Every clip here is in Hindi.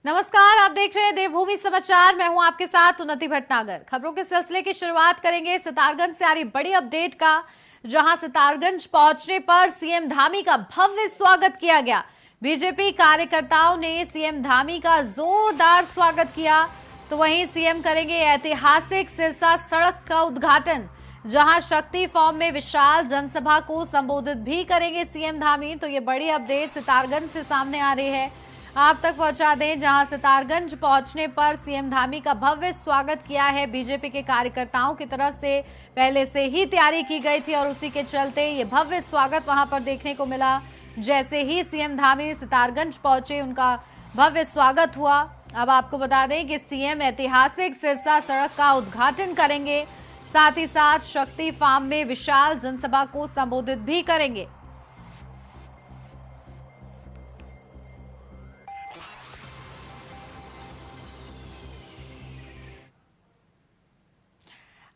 नमस्कार, आप देख रहे हैं देवभूमि समाचार। मैं हूं आपके साथ उन्नति भटनागर। खबरों के सिलसिले की शुरुआत करेंगे सितारगंज से आ रही बड़ी अपडेट का, जहां सितारगंज पहुंचने पर सीएम धामी का भव्य स्वागत किया गया। बीजेपी कार्यकर्ताओं ने सीएम धामी का जोरदार स्वागत किया। तो वहीं सीएम करेंगे ऐतिहासिक सिरसा सड़क का उद्घाटन, जहां शक्ति फॉर्म में विशाल जनसभा को संबोधित भी करेंगे सीएम धामी। तो ये बड़ी अपडेट सितारगंज से सामने आ रही है, आप तक पहुंचा दें। जहां सितारगंज पहुंचने पर सीएम धामी का भव्य स्वागत किया है बीजेपी के कार्यकर्ताओं की तरफ से। पहले से ही तैयारी की गई थी और उसी के चलते ये भव्य स्वागत वहां पर देखने को मिला। जैसे ही सीएम धामी सितारगंज पहुंचे, उनका भव्य स्वागत हुआ। अब आपको बता दें कि सीएम ऐतिहासिक सिरसा सड़क का उद्घाटन करेंगे, साथ ही साथ शक्ति फार्म में विशाल जनसभा को संबोधित भी करेंगे।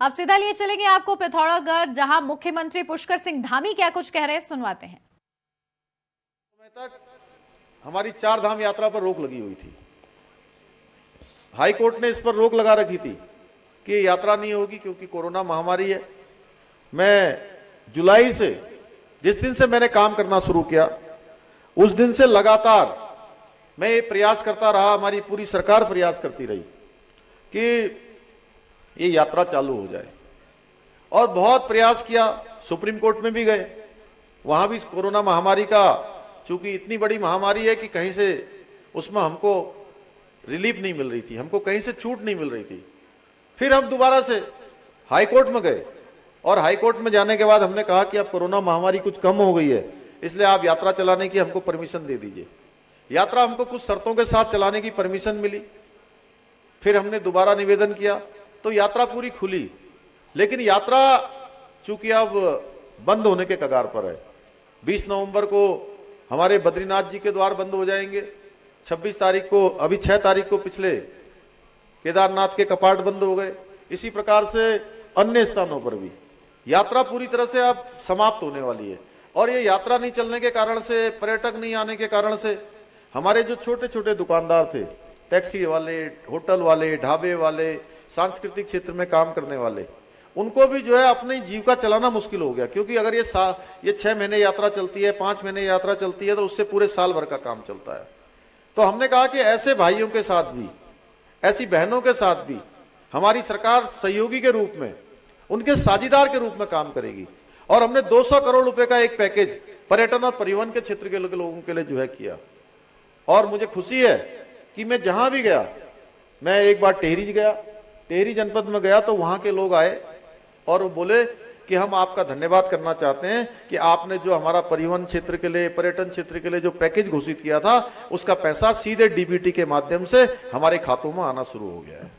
अब सीधा लिए चलेंगे आपको पिथौरागढ़, जहां मुख्यमंत्री पुष्कर सिंह धामी क्या कुछ कह रहे हैं, सुनवाते हैं। समय तक हमारी 4 धाम यात्रा पर रोक लगी हुई थी। हाई कोर्ट ने इस पर रोक लगा रखी थी कि यात्रा नहीं होगी क्योंकि कोरोना महामारी है। मैं जुलाई से, जिस दिन से मैंने काम करना शुरू किया, उस दिन से लगातार मैं ये प्रयास करता रहा, हमारी पूरी सरकार प्रयास करती रही कि ये यात्रा चालू हो जाए, और बहुत प्रयास किया। सुप्रीम कोर्ट में भी गए, वहां भी कोरोना महामारी का, चूंकि इतनी बड़ी महामारी है कि कहीं से उसमें हमको रिलीफ नहीं मिल रही थी, हमको कहीं से छूट नहीं मिल रही थी। फिर हम दोबारा से हाई कोर्ट में गए, और हाई कोर्ट में जाने के बाद हमने कहा कि अब कोरोना महामारी कुछ कम हो गई है, इसलिए आप यात्रा चलाने की हमको परमिशन दे दीजिए। यात्रा हमको कुछ शर्तों के साथ चलाने की परमिशन मिली। फिर हमने दोबारा निवेदन किया तो यात्रा पूरी खुली, लेकिन यात्रा चूंकि अब बंद होने के कगार पर है। 20 नवंबर को हमारे बद्रीनाथ जी के द्वार बंद हो जाएंगे। 26 तारीख को, अभी 6 तारीख को पिछले केदारनाथ के कपाट बंद हो गए। इसी प्रकार से अन्य स्थानों पर भी यात्रा पूरी तरह से अब समाप्त होने वाली है। और ये यात्रा नहीं चलने के कारण से, पर्यटक नहीं आने के कारण से, हमारे जो छोटे छोटे दुकानदार थे, टैक्सी वाले, होटल वाले, ढाबे वाले, सांस्कृतिक क्षेत्र में काम करने वाले, उनको भी जो है अपनी जीविका चलाना मुश्किल हो गया। क्योंकि अगर ये 6 महीने यात्रा चलती है, 5 महीने यात्रा चलती है, तो उससे पूरे साल भर का काम चलता है। तो हमने कहा कि ऐसे भाइयों के साथ भी, ऐसी बहनों के साथ भी हमारी सरकार सहयोगी के रूप में, उनके साझीदार के रूप में काम करेगी। और हमने 200 करोड़ रुपए का एक पैकेज पर्यटन और परिवहन के क्षेत्र के लोगों के लिए जो है किया। और मुझे खुशी है कि मैं जहां भी गया, मैं एक बार टेहरी गया, टेहरी जनपद में गया, तो वहां के लोग आए और वो बोले कि हम आपका धन्यवाद करना चाहते हैं कि आपने जो हमारा परिवहन क्षेत्र के लिए, पर्यटन क्षेत्र के लिए जो पैकेज घोषित किया था, उसका पैसा सीधे डीबीटी के माध्यम से हमारे खातों में आना शुरू हो गया है।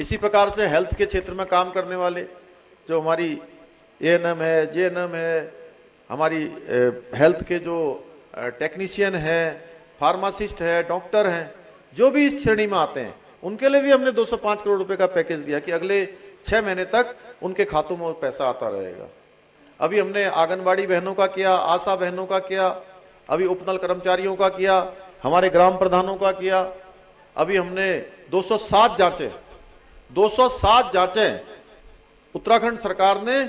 इसी प्रकार से हेल्थ के क्षेत्र में काम करने वाले जो हमारी एएनएम है, जेएनएम है, हमारी हेल्थ के जो टेक्नीशियन है, फार्मासिस्ट है, डॉक्टर हैं, जो भी इस श्रेणी में आते हैं, उनके लिए भी हमने 205 करोड़ रुपए का पैकेज दिया कि अगले 6 महीने तक उनके खातों में पैसा आता रहेगा। अभी हमने आंगनबाड़ी बहनों का किया, आशा बहनों का किया, अभी उपनल कर्मचारियों का किया, हमारे ग्राम प्रधानों का किया। अभी हमने 207 जांचें उत्तराखंड सरकार ने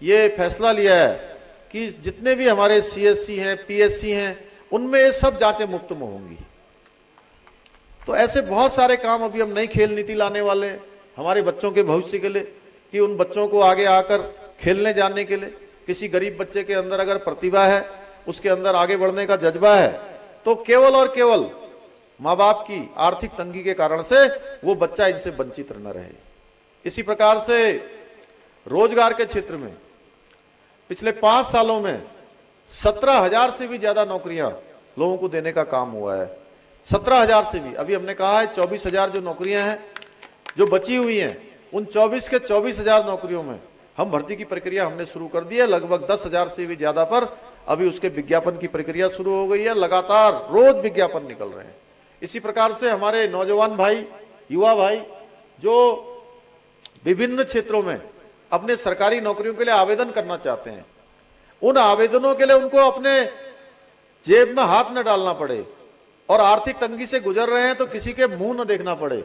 ये फैसला लिया है कि जितने भी हमारे सीएससी हैं, पीएससी हैं, उनमें ये सब जांचें मुफ्त में होंगी। तो ऐसे बहुत सारे काम अभी हम नई खेल नीति लाने वाले हैं हमारे बच्चों के भविष्य के लिए, कि उन बच्चों को आगे आकर खेलने जाने के लिए, किसी गरीब बच्चे के अंदर अगर प्रतिभा है, उसके अंदर आगे बढ़ने का जज्बा है, तो केवल और केवल माँ बाप की आर्थिक तंगी के कारण से वो बच्चा इनसे वंचित न रहे। इसी प्रकार से रोजगार के क्षेत्र में पिछले 5 सालों में 17,000 से भी ज्यादा नौकरियां लोगों को देने का काम हुआ है। 17,000 से भी, अभी हमने कहा है 24,000 जो नौकरियां हैं जो बची हुई हैं, उन 24 के 24,000 नौकरियों में हम भर्ती की प्रक्रिया हमने शुरू कर दी है। लगभग 10,000 से भी ज्यादा पर अभी उसके विज्ञापन की प्रक्रिया शुरू हो गई है। लगातार रोज विज्ञापन निकल रहे हैं। इसी प्रकार से हमारे नौजवान भाई, युवा भाई जो विभिन्न क्षेत्रों में अपने सरकारी नौकरियों के लिए आवेदन करना चाहते हैं, उन आवेदनों के लिए उनको अपने जेब में हाथ न डालना पड़े, और आर्थिक तंगी से गुजर रहे हैं तो किसी के मुंह न देखना पड़े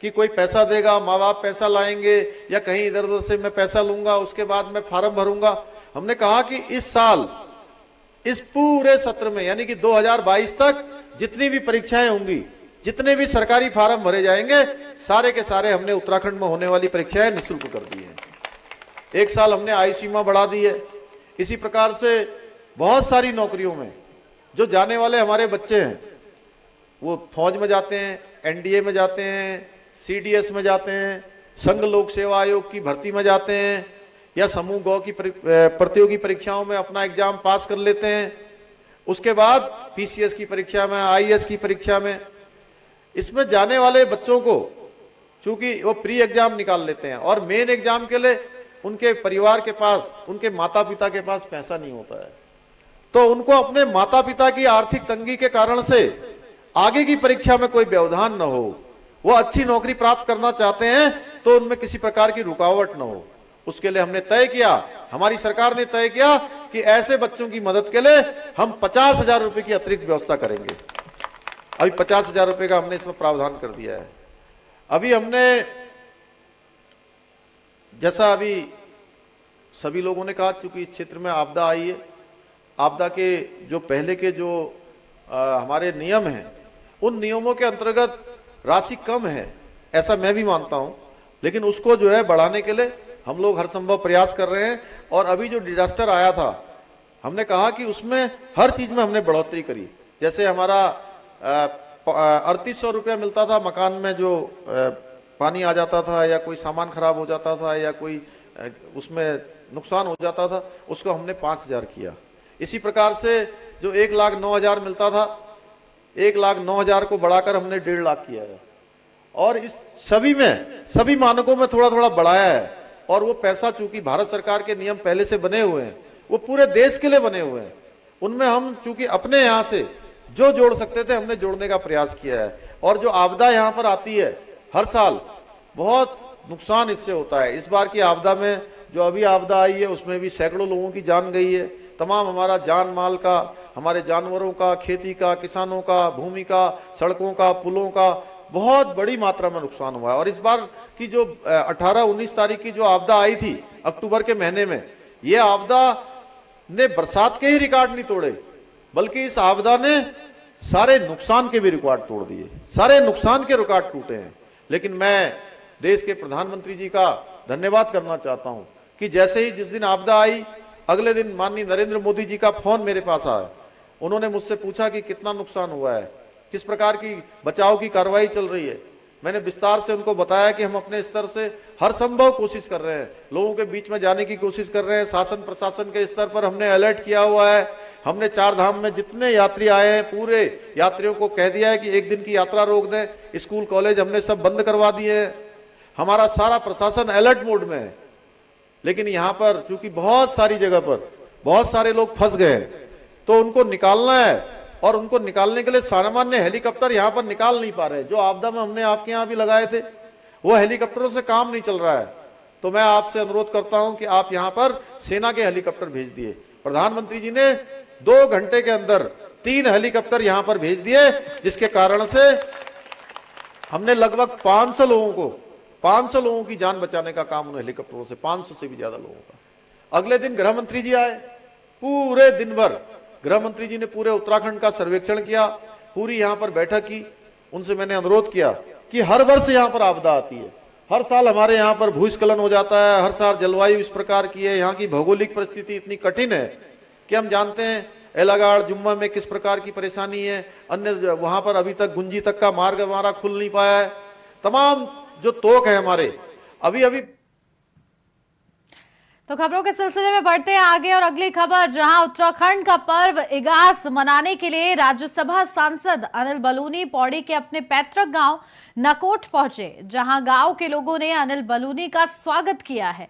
कि कोई पैसा देगा, माँ बाप पैसा लाएंगे या कहीं इधर उधर से मैं पैसा लूंगा, उसके बाद मैं फार्म भरूंगा। हमने कहा कि इस साल इस पूरे सत्र में यानी कि 2022 तक जितनी भी परीक्षाएं होंगी, जितने भी सरकारी फार्म भरे जाएंगे, सारे के सारे हमने उत्तराखंड में होने वाली परीक्षाएं निःशुल्क कर दी है। एक साल हमने आयु सीमा बढ़ा दी है। इसी प्रकार से बहुत सारी नौकरियों में जो जाने वाले हमारे बच्चे हैं, वो फौज में जाते हैं, एनडीए में जाते हैं, सीडीएस में जाते हैं, संघ लोक सेवा आयोग की भर्ती में जाते हैं, या समूह गौ की प्रतियोगी परीक्षाओं में अपना एग्जाम पास कर लेते हैं। उसके बाद पीसीएस की परीक्षा में, आईएएस की परीक्षा में, इसमें जाने वाले बच्चों को चूंकि वो प्री एग्जाम निकाल लेते हैं और मेन एग्जाम के लिए उनके परिवार के पास, उनके माता पिता के पास पैसा नहीं होता है, तो उनको अपने माता पिता की आर्थिक तंगी के कारण से आगे की परीक्षा में कोई व्यवधान न हो, वो अच्छी नौकरी प्राप्त करना चाहते हैं तो उनमें किसी प्रकार की रुकावट न हो। उसके लिए हमने तय किया, हमारी सरकार ने तय किया कि ऐसे बच्चों की मदद के लिए हम 50,000 रुपए की अतिरिक्त व्यवस्था करेंगे। अभी 50,000 रुपए का हमने इसमें प्रावधान कर दिया है। अभी हमने, जैसा अभी सभी लोगों ने कहा, चूंकि इस क्षेत्र में आपदा आई है, आपदा के जो पहले के जो हमारे नियम हैं, उन नियमों के अंतर्गत राशि कम है, ऐसा मैं भी मानता हूं, लेकिन उसको जो है बढ़ाने के लिए हम लोग हर संभव प्रयास कर रहे हैं। और अभी जो डिजास्टर आया था, हमने कहा कि उसमें हर चीज में हमने बढ़ोतरी करी। जैसे हमारा 3800 रुपया मिलता था मकान में, जो पानी आ जाता था या कोई सामान खराब हो जाता था या कोई उसमें नुकसान हो जाता था, उसको हमने 5,000 किया। इसी प्रकार से जो 1,09,000 मिलता था, 1,09,000 को बढ़ाकर हमने 1.5 लाख किया है। और इस सभी में, सभी मानकों में थोड़ा थोड़ा बढ़ाया है। और वो पैसा चूंकि भारत सरकार के नियम पहले से बने हुए हैं, वो पूरे देश के लिए बने हुए हैं, उनमें हम चूंकि अपने यहाँ से जो जोड़ सकते थे हमने जोड़ने का प्रयास किया है। और जो आपदा यहाँ पर आती है हर साल, बहुत नुकसान इससे होता है। इस बार की आपदा में जो अभी आपदा आई है उसमें भी सैकड़ों लोगों की जान गई है। तमाम हमारा जान माल का, हमारे जानवरों का, खेती का, किसानों का, भूमि का, सड़कों का, पुलों का बहुत बड़ी मात्रा में नुकसान हुआ है। और इस बार की जो 18-19 तारीख की जो आपदा आई थी अक्टूबर के महीने में, ये आपदा ने बरसात के ही रिकॉर्ड नहीं तोड़े, बल्कि इस आपदा ने सारे नुकसान के भी रिकॉर्ड तोड़ दिए, सारे नुकसान के रिकॉर्ड टूटे हैं। लेकिन मैं देश के प्रधानमंत्री जी का धन्यवाद करना चाहता हूं कि जैसे ही जिस दिन आपदा आई, अगले दिन माननीय नरेंद्र मोदी जी का फोन मेरे पास आया। उन्होंने मुझसे पूछा कि कितना नुकसान हुआ है, किस प्रकार की बचाव की कार्रवाई चल रही है। मैंने विस्तार से उनको बताया कि हम अपने स्तर से हर संभव कोशिश कर रहे हैं, लोगों के बीच में जाने की कोशिश कर रहे हैं। शासन प्रशासन के स्तर पर हमने अलर्ट किया हुआ है। हमने 4 धाम में जितने यात्री आए हैं, पूरे यात्रियों को कह दिया है कि 1 दिन की यात्रा रोक दें। स्कूल कॉलेज हमने सब बंद करवा दिए हैं। हमारा सारा प्रशासन अलर्ट मोड में है। लेकिन यहाँ पर चूंकि बहुत सारी जगह पर बहुत सारे लोग फंस गए, तो उनको निकालना है। और उनको निकालने के लिए सामान्य हेलीकॉप्टर यहाँ पर निकाल नहीं पा रहे। जो आपदा में हमने आपके यहाँ भी लगाए थे, वो हेलीकॉप्टरों से काम नहीं चल रहा है। तो मैं आपसे अनुरोध करता हूं कि आप यहाँ पर सेना के हेलीकॉप्टर भेज दिए। प्रधानमंत्री जी ने 2 घंटे के अंदर 3 हेलीकॉप्टर यहाँ पर भेज दिए, जिसके कारण से हमने लगभग 500 लोगों की जान बचाने का काम उन हेलीकॉप्टरों से, 500 से भी ज्यादा लोगों का। अगले दिन गृह मंत्री जी आए, पूरे दिन भर गृह मंत्री जी ने पूरे उत्तराखंड का सर्वेक्षण किया, पूरी यहाँ पर बैठक की। उनसे मैंने अनुरोध किया कि हर वर्ष यहाँ पर आपदा आती है, हर साल हमारे यहाँ पर भूस्खलन हो जाता है, हर साल जलवायु इस प्रकार की है, यहाँ की भौगोलिक परिस्थिति इतनी कठिन है कि हम जानते हैं एलागाड़ जुम्मा में किस प्रकार की परेशानी है। अन्य वहां पर अभी तक गुंजी तक का मार्ग हमारा खुल नहीं पाया है। तमाम जो तोक है हमारे, अभी तो खबरों के सिलसिले में बढ़ते हैं आगे और अगली खबर, जहां उत्तराखंड का पर्व इगास मनाने के लिए राज्यसभा सांसद अनिल बलूनी पौड़ी के अपने पैतृक गांव नकोट पहुंचे, जहां गांव के लोगों ने अनिल बलूनी का स्वागत किया है।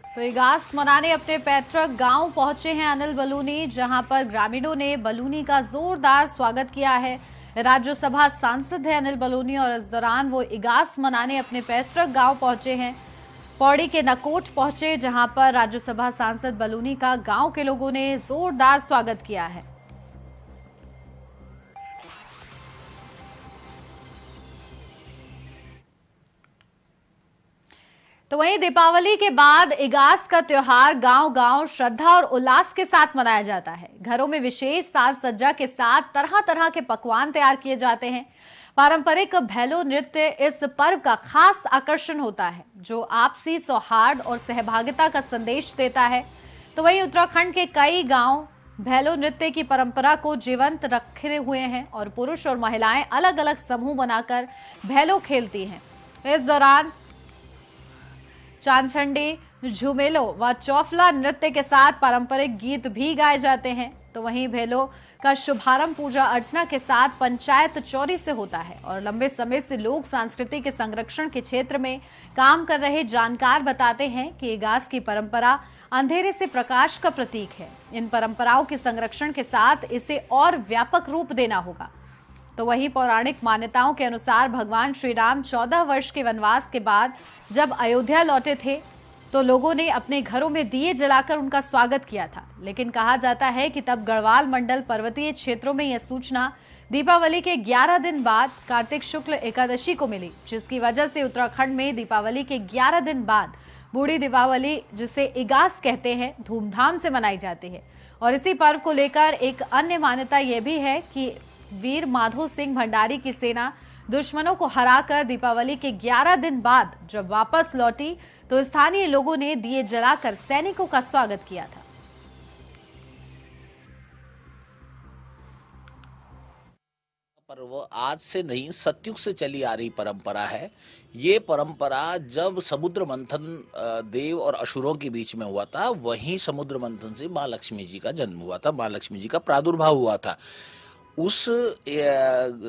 तो इगास मनाने अपने पैतृक गांव पहुंचे हैं अनिल बलूनी, जहां पर ग्रामीणों ने बलूनी का जोरदार स्वागत किया है। राज्यसभा सांसद है अनिल बलूनी और इस दौरान वो इगास मनाने अपने पैतृक गांव पहुंचे हैं। पौड़ी के नकोट पहुंचे, जहां पर राज्यसभा सांसद बलूनी का गांव के लोगों ने जोरदार स्वागत किया है। तो वहीं दीपावली के बाद इगास का त्योहार गांव-गांव श्रद्धा और उल्लास के साथ मनाया जाता है। घरों में विशेष साज सज्जा के साथ तरह तरह के पकवान तैयार किए जाते हैं। पारंपरिक भैलो नृत्य इस पर्व का खास आकर्षण होता है, जो आपसी सौहार्द और सहभागिता का संदेश देता है। तो वहीं उत्तराखंड के कई गांव भैलो नृत्य की परंपरा को जीवंत रखे हुए हैं और पुरुष और महिलाएं अलग अलग समूह बनाकर भैलो खेलती हैं। इस दौरान चांचंडी, झुमेलो व चौफला नृत्य के साथ पारंपरिक गीत भी गाए जाते हैं। तो वहीं भैलो का शुभारंभ पूजा अर्चना के साथ पंचायत चौरी से होता है और लंबे समय से लोक संस्कृति के संरक्षण के क्षेत्र में काम कर रहे जानकार बताते हैं कि इगास की परंपरा अंधेरे से प्रकाश का प्रतीक है। इन परंपराओं के संरक्षण के साथ इसे और व्यापक रूप देना होगा। तो वहीं पौराणिक मान्यताओं के अनुसार भगवान श्री राम 14 वर्ष के वनवास के बाद जब अयोध्या लौटे थे तो लोगों ने अपने घरों में दिए जलाकर उनका स्वागत किया था। लेकिन कहा जाता है कि तब गढ़वाल मंडल पर्वतीय क्षेत्रों में यह सूचना दीपावली के 11 दिन बाद कार्तिक शुक्ल एकादशी को मिली, जिसकी वजह से उत्तराखंड में दीपावली के 11 दिन बाद बूढ़ी दीपावली, जिसे इगास कहते हैं, धूमधाम से मनाई जाती है। और इसी पर्व को लेकर एक अन्य मान्यता यह भी है कि वीर माधो सिंह भंडारी की सेना दुश्मनों को हराकर दीपावली के 11 दिन बाद जब वापस लौटी तो स्थानीय लोगों ने दिए जलाकर सैनिकों का स्वागत किया था। पर्व आज से नहीं, सतयुग से चली आ रही परंपरा है। ये परंपरा जब समुद्र मंथन देव और असुरों के बीच में हुआ था, वहीं समुद्र मंथन से माँ लक्ष्मी जी का जन्म हुआ था, माँ लक्ष्मी जी का प्रादुर्भाव हुआ था। उस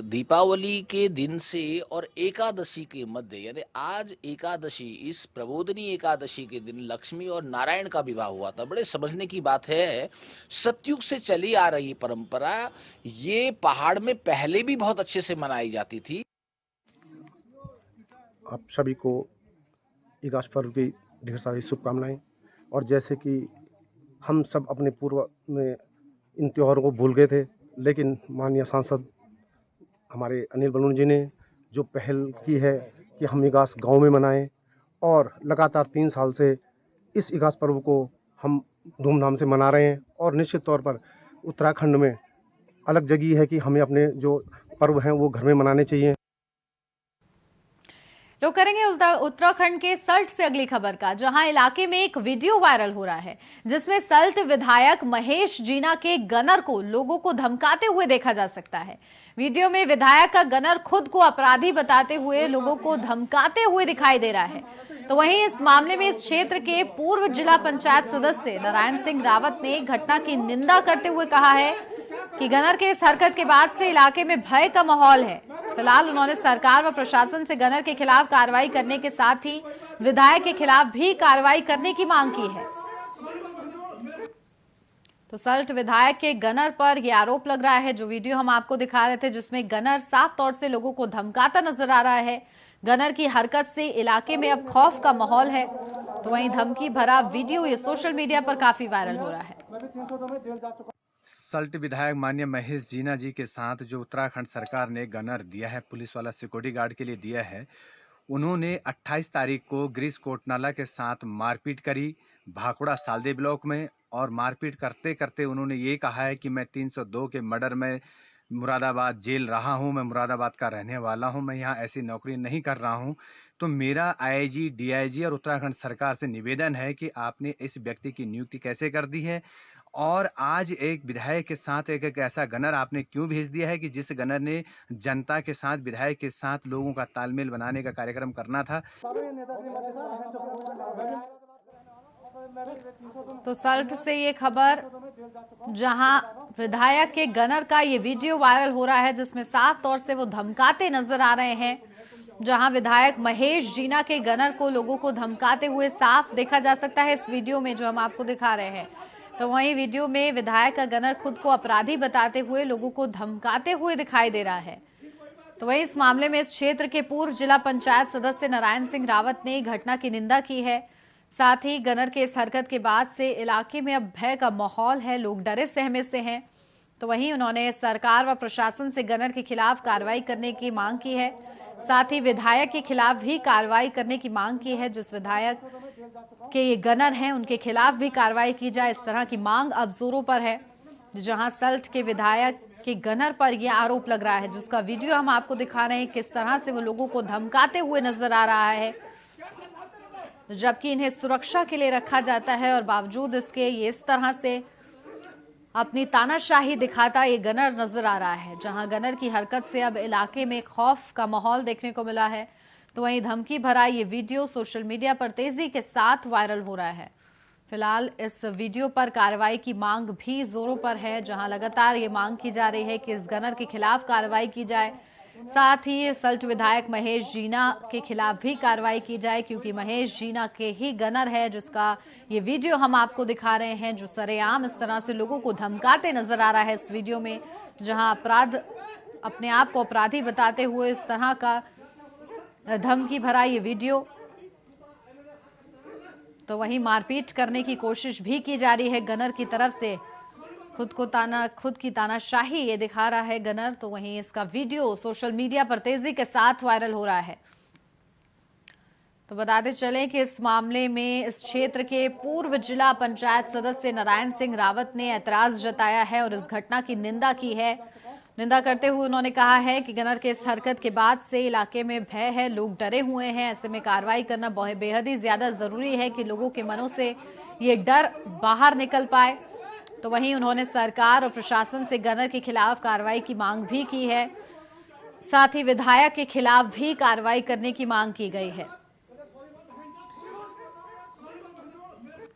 दीपावली के दिन से और एकादशी के मध्य, यानी आज एकादशी, इस प्रबोधनी एकादशी के दिन लक्ष्मी और नारायण का विवाह हुआ था। बड़े समझने की बात है, सतयुग से चली आ रही परंपरा ये पहाड़ में पहले भी बहुत अच्छे से मनाई जाती थी। आप सभी को इगास पर्व की ढेर सारी शुभकामनाएं। और जैसे कि हम सब अपने पूर्व में इन त्योहारों को भूल गए थे, लेकिन माननीय सांसद हमारे अनिल बलूनी जी ने जो पहल की है कि हम इगास गांव में मनाएं, और लगातार 3 साल से इस इगास पर्व को हम धूमधाम से मना रहे हैं। और निश्चित तौर पर उत्तराखंड में अलग जगह है कि हमें अपने जो पर्व हैं वो घर में मनाने चाहिए। रुक करेंगे उत्तराखंड के सल्ट से अगली खबर का, जहां इलाके में एक वीडियो वायरल हो रहा है जिसमें सल्ट विधायक महेश जीना के गनर को लोगों को धमकाते हुए देखा जा सकता है। वीडियो में विधायक का गनर खुद को अपराधी बताते हुए लोगों को धमकाते हुए दिखाई दे रहा है। तो वहीं इस मामले में इस क्षेत्र के पूर्व जिला पंचायत सदस्य नारायण सिंह रावत ने घटना की निंदा करते हुए कहा है कि गनर के इस हरकत के बाद से इलाके में भय का माहौल है। फिलहाल उन्होंने सरकार व प्रशासन से गनर के खिलाफ कार्रवाई करने के साथ ही विधायक के खिलाफ भी कार्रवाई करने की मांग की है। तो सल्ट विधायक के गनर पर यह आरोप लग रहा है, जो वीडियो हम आपको दिखा रहे थे जिसमें गनर साफ तौर से लोगों को धमकाता नजर आ रहा है। गनर की हरकत से इलाके में अब खौफ का माहौल है। तो वहीं धमकी भरा वीडियो ये सोशल मीडिया पर काफी वायरल हो रहा है। सल्ट विधायक माननीय महेश जीना जी के साथ जो उत्तराखंड सरकार ने गनर दिया है, पुलिस वाला सिक्योरिटी गार्ड के लिए दिया है, उन्होंने 28 तारीख को ग्रीस कोटनाला के साथ मारपीट करी भाकुड़ा सालदे ब्लॉक में। और मारपीट करते करते उन्होंने ये कहा है कि मैं 302 के मर्डर में मुरादाबाद जेल रहा हूं, मैं मुरादाबाद का रहने वाला हूं, मैं यहाँ ऐसी नौकरी नहीं कर रहा हूं। तो मेरा आईजी, डीआईजी और उत्तराखंड सरकार से निवेदन है कि आपने इस व्यक्ति की नियुक्ति कैसे कर दी है, और आज एक विधायक के साथ एक ऐसा गनर आपने क्यों भेज दिया है कि जिस गनर ने जनता के साथ, विधायक के साथ लोगों का तालमेल बनाने का कार्यक्रम करना था। तो सल्ट से ये खबर, जहां विधायक के गनर का ये वीडियो वायरल हो रहा है जिसमें साफ तौर से वो धमकाते नजर आ रहे हैं, जहां विधायक महेश जीना के गनर को लोगों को धमकाते हुए साफ देखा जा सकता है इस वीडियो में जो हम आपको दिखा रहे हैं। तो वहीं वीडियो में विधायक का गनर खुद को अपराधी बताते हुए लोगों को धमकाते हुए दिखाई दे रहा है। तो वहीं इस मामले में इस क्षेत्र के पूर्व जिला पंचायत सदस्य नारायण सिंह रावत ने घटना की निंदा की है। साथ ही गनर के इस हरकत के बाद से इलाके में अब भय का माहौल है, लोग डरे सहमे से हैं। तो वहीं उन्होंने सरकार व प्रशासन से गनर के खिलाफ कार्रवाई करने की मांग की है। साथ ही विधायक के खिलाफ भी कार्रवाई करने की मांग की है। जिस विधायक के ये गनर हैं उनके खिलाफ भी कार्रवाई की जाए, इस तरह की मांग अब जोरों पर है। जहां सल्ट के विधायक के गनर पर यह आरोप लग रहा है, जिसका वीडियो हम आपको दिखा रहे हैं, किस तरह से वो लोगों को धमकाते हुए नजर आ रहा है, जबकि इन्हें सुरक्षा के लिए रखा जाता है और बावजूद इसके ये इस तरह से अपनी तानाशाही दिखाता ये गनर नजर आ रहा है। जहां गनर की हरकत से अब इलाके में खौफ का माहौल देखने को मिला है, तो वहीं धमकी भरा ये वीडियो सोशल मीडिया पर तेजी के साथ वायरल हो रहा है। फिलहाल इस वीडियो पर कार्रवाई की मांग भी जोरों पर है, जहां लगातार ये मांग की जा रही है कि इस गनर के खिलाफ कार्रवाई की जाए। साथ ही सल्ट विधायक महेश जीना के खिलाफ भी कार्रवाई की जाए, क्योंकि महेश जीना के ही गनर है जिसका ये वीडियो हम आपको दिखा रहे हैं, जो सरेआम इस तरह से लोगों को धमकाते नजर आ रहा है इस वीडियो में। जहां अपराध अपने आप को अपराधी बताते हुए इस तरह का धमकी भरा ये वीडियो, तो वहीं मारपीट करने की कोशिश भी की जा रही है गनर की तरफ से। खुद की तानाशाही ये दिखा रहा है गनर, तो वहीं इसका वीडियो सोशल मीडिया पर तेजी के साथ वायरल हो रहा है। तो बताते चलें कि इस मामले में इस क्षेत्र के पूर्व जिला पंचायत सदस्य नारायण सिंह रावत ने ऐतराज जताया है और इस घटना की निंदा की है। निंदा करते हुए उन्होंने कहा है कि गनर के इस हरकत के बाद से इलाके में भय है, लोग डरे हुए हैं। ऐसे में कार्रवाई करना बेहद ही ज्यादा जरूरी है कि लोगों के मनों से ये डर बाहर निकल पाए। तो वहीं उन्होंने सरकार और प्रशासन से गनर के खिलाफ कार्रवाई की मांग भी की है। साथ ही विधायक के खिलाफ भी कार्रवाई करने की मांग की गई है।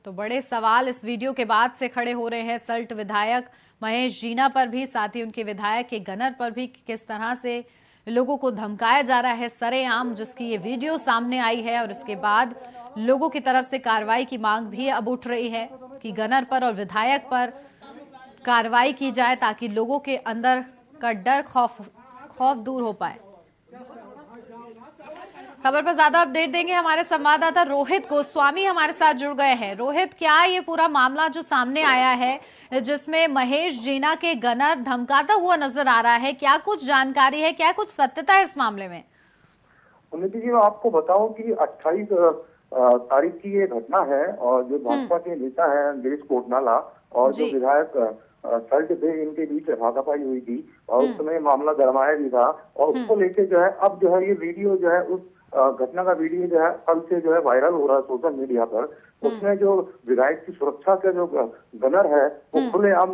तो बड़े सवाल इस वीडियो के बाद से खड़े हो रहे हैं सल्ट विधायक महेश जीना पर भी, साथ ही उनके विधायक के गनर पर भी, किस तरह से लोगों को धमकाया जा रहा है सरेआम, जिसकी ये वीडियो सामने आई है। और इसके बाद लोगों की तरफ से कार्रवाई की मांग भी अब उठ रही है कि गनर पर और विधायक पर कार्रवाई की जाए, ताकि लोगों के अंदर का डर खौफ दूर हो पाए। खबर पर ज्यादा अपडेट देंगे हमारे संवाददाता रोहित गोस्वामी हमारे साथ जुड़ गए हैं। रोहित, क्या ये पूरा मामला जो सामने आया है जिसमें महेश जीना के गनर धमकाता हुआ नजर आ रहा है, क्या कुछ जानकारी है, क्या कुछ सत्यता है इस मामले में? उन्नति जी, मैं आपको बताऊं कि 28 तारीख की ये घटना है और जो भाजपा के नेता है गिरीश कोटनाला और जो विधायक सल्ट थे, इनके बीच हाथापाई हुई थी और उस समय मामला गरमाया भी था। और उसको लेके जो है अब जो है ये वीडियो जो है उस घटना का वीडियो जो है कल से जो है वायरल हो रहा है सोशल मीडिया पर। उसमें जो विधायक की सुरक्षा के जो गनर है वो खुलेआम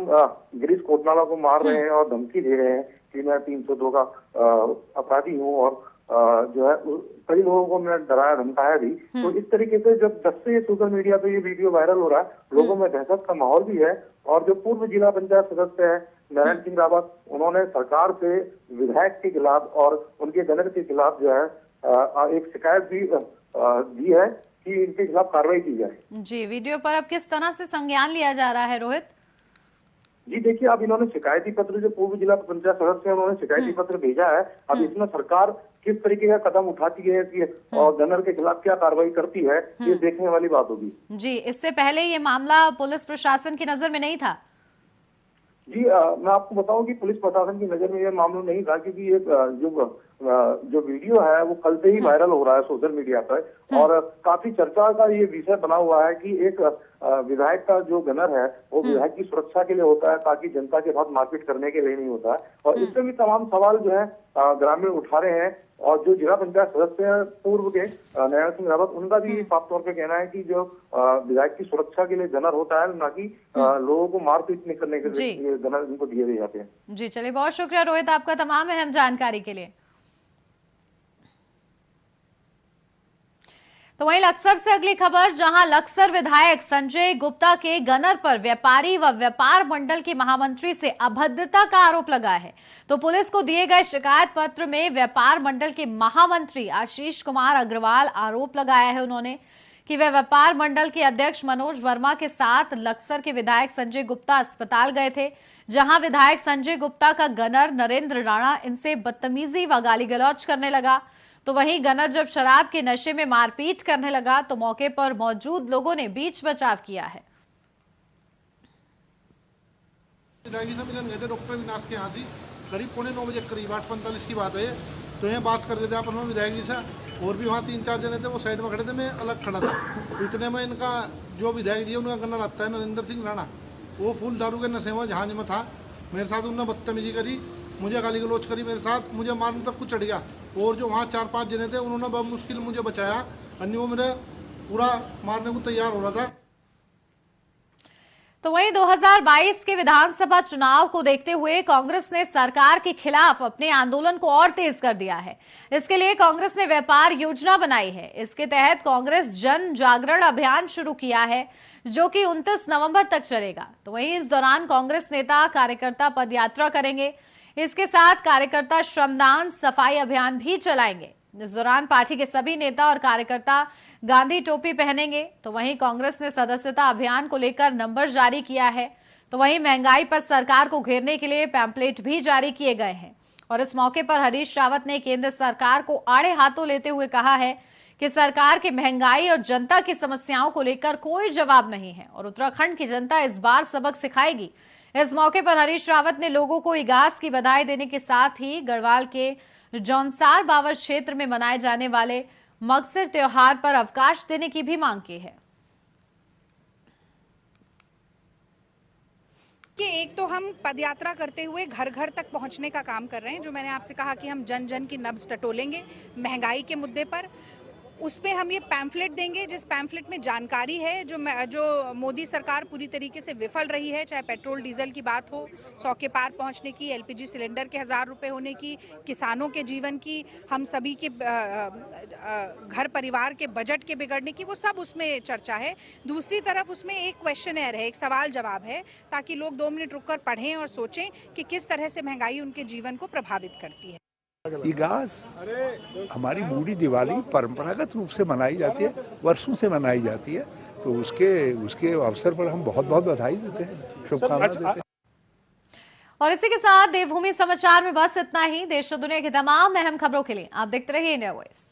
गिरीश कोटनाला को मार रहे हैं और धमकी दे रहे हैं कि मैं 302 का अपराधी हूँ और जो है कई लोगों को मैंने डराया धमकाया भी। तो इस तरीके से जब से ये सोशल मीडिया पे ये वीडियो वायरल हो रहा है, लोगों में दहशत का माहौल भी है। और जो पूर्व जिला पंचायत सदस्य है नारायण सिंह रावत, उन्होंने सरकार से विधायक के खिलाफ और उनके गनर के खिलाफ जो है एक शिकायत भी दी है कि इनके खिलाफ कार्रवाई की जाए। जी, वीडियो पर अब किस तरह से संज्ञान लिया जा रहा है रोहित? जी देखिए, अब इन्होंने शिकायती पत्र, जो पूर्व जिला पंचायत सदस्य है उन्होंने शिकायती पत्र भेजा है। अब इसमें सरकार किस तरीके का कदम उठाती है कि और गनर के खिलाफ क्या कार्रवाई करती है, ये देखने वाली बात होगी। जी, इससे पहले ये मामला पुलिस प्रशासन की नजर में नहीं था? जी मैं आपको बताऊं कि पुलिस प्रशासन की नजर में ये मामला नहीं था, क्योंकि ये जो वीडियो है वो कल से ही वायरल हो रहा है सोशल मीडिया पर और काफी चर्चा का ये विषय बना हुआ है कि एक विधायक का जो गनर है वो विधायक की सुरक्षा के लिए होता है, ताकि जनता के साथ मारपीट करने के लिए नहीं होता है। और इससे भी तमाम सवाल जो है ग्रामीण उठा रहे हैं। और जो जिला पंचायत सदस्य है पूर्व के नारायण सिंह रावत, उनका भी साफ तौर पे कहना है कि जो विधायक की सुरक्षा के लिए गनर होता है, ना कि लोगों को मारपीट नहीं करने के लिए गनर इनको दिए जाते हैं। जी चलिए, बहुत शुक्रिया रोहित आपका तमाम अहम जानकारी के लिए। तो वहीं लक्सर से अगली खबर, जहां लक्सर विधायक संजय गुप्ता के गनर पर व्यापारी व व्यापार मंडल के महामंत्री से अभद्रता का आरोप लगा है। तो पुलिस को दिए गए शिकायत पत्र में व्यापार मंडल के महामंत्री आशीष कुमार अग्रवाल आरोप लगाया है उन्होंने कि वे व्यापार मंडल के अध्यक्ष मनोज वर्मा के साथ लक्सर के विधायक संजय गुप्ता अस्पताल गए थे, जहां विधायक संजय गुप्ता का गनर नरेंद्र राणा इनसे बदतमीजी व गाली गलौज करने लगा। तो वहीं गनर जब शराब के नशे में मारपीट करने लगा तो मौके पर मौजूद लोगों ने बीच बचाव किया है। डॉक्टर विनाश के यहाँ से करीब 9:45 करीब 8:45 की बात है। तो ये बात कर रहे थे अपन विधायक जी से, और भी वहाँ 3-4 जने थे, वो साइड में खड़े थे, मैं अलग खड़ा था। इतने में इनका जो विधायक जी उनका गन्ना लगता है नरेंद्र सिंह राणा, वो फुल दारू के नशे में जहाज में था। मेरे साथ उन्होंने बदतमीजी करी, मुझे गाली गलौज करी, मेरे साथ मुझे मारने तक कुछ चढ़ गया। और जो वहाँ 4-5 जने थे उन्होंने बहुत मुश्किल मुझे बचाया, अन्य वो मेरे पूरा मारने को तैयार हो रहा था। तो वहीं 2022 के विधानसभा चुनाव को देखते हुए कांग्रेस ने सरकार के खिलाफ अपने आंदोलन को और तेज कर दिया है। इसके लिए कांग्रेस ने व्यापार योजना बनाई है। इसके तहत कांग्रेस जन जागरण अभियान शुरू किया है, जो कि 29 नवंबर तक चलेगा। तो वहीं इस दौरान कांग्रेस नेता कार्यकर्ता पदयात्रा करेंगे। इसके साथ कार्यकर्ता श्रमदान सफाई अभियान भी चलाएंगे। इस दौरान पार्टी के सभी नेता और कार्यकर्ता गांधी टोपी पहनेंगे। तो वहीं कांग्रेस ने सदस्यता अभियान को लेकर नंबर जारी किया है। तो वहीं महंगाई पर सरकार को घेरने के लिए पैम्पलेट भी जारी किए गए हैं। और इस मौके पर हरीश रावत ने केंद्र सरकार को आड़े हाथों लेते हुए कहा है कि सरकार के महंगाई और जनता की समस्याओं को लेकर कोई जवाब नहीं है और उत्तराखंड की जनता इस बार सबक सिखाएगी। इस मौके पर हरीश रावत ने लोगों को इगास की बधाई देने के साथ ही गढ़वाल के जौनसार बावर क्षेत्र में मनाए जाने वाले मगसिर त्योहार पर अवकाश देने की भी मांग की है। कि एक तो हम पदयात्रा करते हुए घर घर तक पहुंचने का काम कर रहे हैं, जो मैंने आपसे कहा कि हम जन जन की नब्ज टटोलेंगे महंगाई के मुद्दे पर। उसमें हम ये पैम्फलेट देंगे, जिस पैम्फलेट में जानकारी है जो मोदी सरकार पूरी तरीके से विफल रही है, चाहे पेट्रोल डीजल की बात हो, 100 के पार पहुंचने की, एलपीजी सिलेंडर के 1000 रुपये होने की, किसानों के जीवन की, हम सभी के घर परिवार के बजट के बिगड़ने की, वो सब उसमें चर्चा है। दूसरी तरफ उसमें एक क्वेश्चनर है, एक सवाल जवाब है, ताकि लोग 2 मिनट रुककर पढ़ें और सोचें कि किस तरह से महंगाई उनके जीवन को प्रभावित करती है। इगास हमारी बूढ़ी दिवाली परंपरागत रूप से मनाई जाती है, वर्षों से मनाई जाती है, तो उसके अवसर पर हम बहुत बहुत बधाई देते हैं, शुभकामनाएं देते हैं। और इसी के साथ देवभूमि समाचार में बस इतना ही। देश और दुनिया की तमाम अहम खबरों के लिए आप देखते रहिए इंडिया वॉइस।